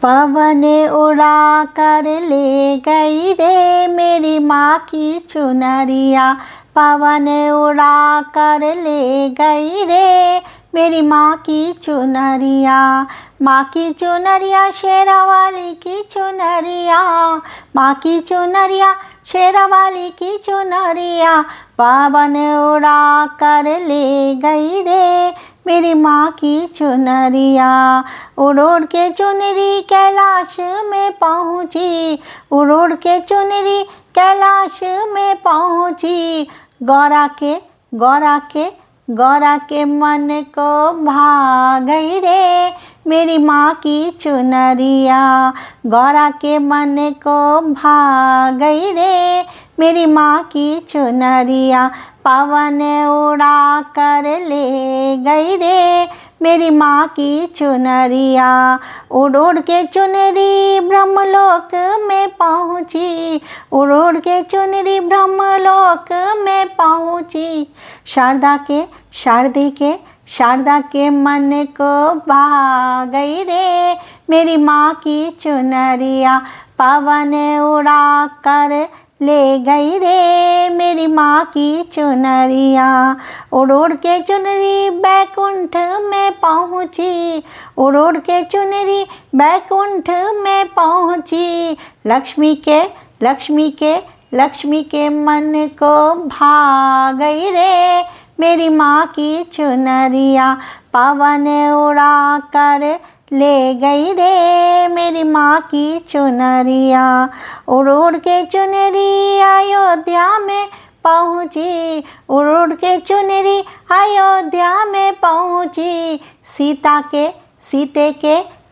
पवन उड़ा कर ले गई रे मेरी माँ की चुनरिया। पवन उड़ा कर ले गई रे मेरी माँ की चुनरिया। माँ की चुनरिया शेरा वाली की चुनरिया। माँ की चुनरिया शेरा वाली की चुनरिया। पवन उड़ा कर ले गई रे मेरी माँ की चुनरिया। उड़ उड़ के चुनरी कैलाश में पहुँची। उड़ उड़ के चुनरी कैलाश में पहुँची। गौरा के मन को भा गई रे मेरी माँ की चुनरिया। गौरा के मन को भा गई रे मेरी माँ की चुनरिया। पवन उड़ा कर ले गई रे मेरी माँ की चुनरिया। उड़ उड़ के चुनरी ब्रह्मलोक में पहुँची। उड़ उड़ के चुनरी ब्रह्मलोक में पहुँची। शारदा के मन को भा गई रे मेरी माँ की चुनरिया। पवन उड़ा कर ले गई रे मेरी माँ की चुनरिया। उड़ उड़ के चुनरी बैकुंठ में पहुँची। उड़ उड़ के चुनरी बैकुंठ में पहुँची। लक्ष्मी के मन को भा गई रे मेरी माँ की चुनरिया। पवन उड़ा कर ले गई रे मेरी माँ की चुनरिया। उड़ उड़ के चुनरी अयोध्या में पहुँची। उड़ उड़ के चुनरी अयोध्या में पहुँची।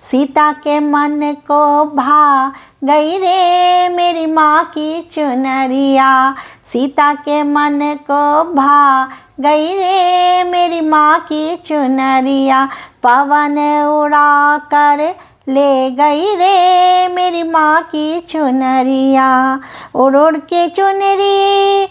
सीता के मन को भा गई रे मेरी माँ की चुनरिया। सीता के मन को भा गई रे मेरी माँ की चुनरिया। पवन उड़ा कर ले गई रे मेरी माँ की चुनरिया। उड़ उड़ के चुनरी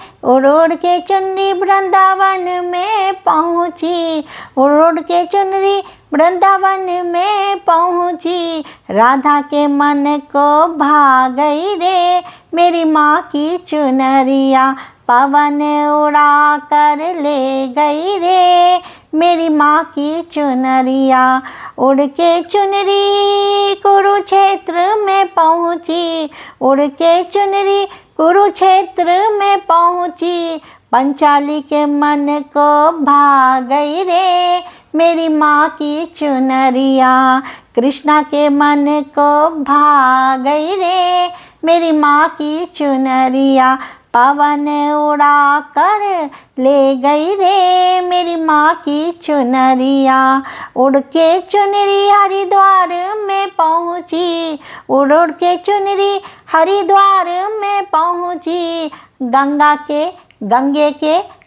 वृंदावन में पहुँची। उड़ उड़ के चुनरी वृंदावन में पहुँची। राधा के मन को भा गई रे मेरी माँ की चुनरिया। पवन उड़ा कर ले गई रे मेरी माँ की चुनरिया। उड़ के चुनरी कुरुक्षेत्र में पहुँची। उड़ के चुनरी कुरुक्षेत्र में पहुँची। पंचाली के मन को भा गई रे मेरी माँ की चुनरिया। कृष्णा के मन को भा गई रे मेरी माँ की चुनरिया। पवन उड़ा कर ले गई रे मेरी माँ की चुनरिया। उड़ के चुनरी हरिद्वार में पहुँची। उड़ उड़ के चुनरी हरिद्वार में पहुँची।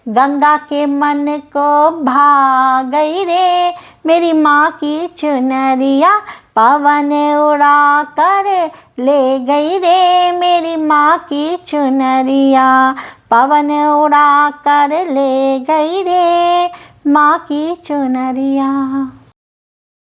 गंगा के मन को भा गई रे मेरी माँ की चुनरिया। पवन उड़ा कर ले गई रे मेरी माँ की चुनरिया। पवन उड़ा कर ले गई रे माँ की चुनरिया।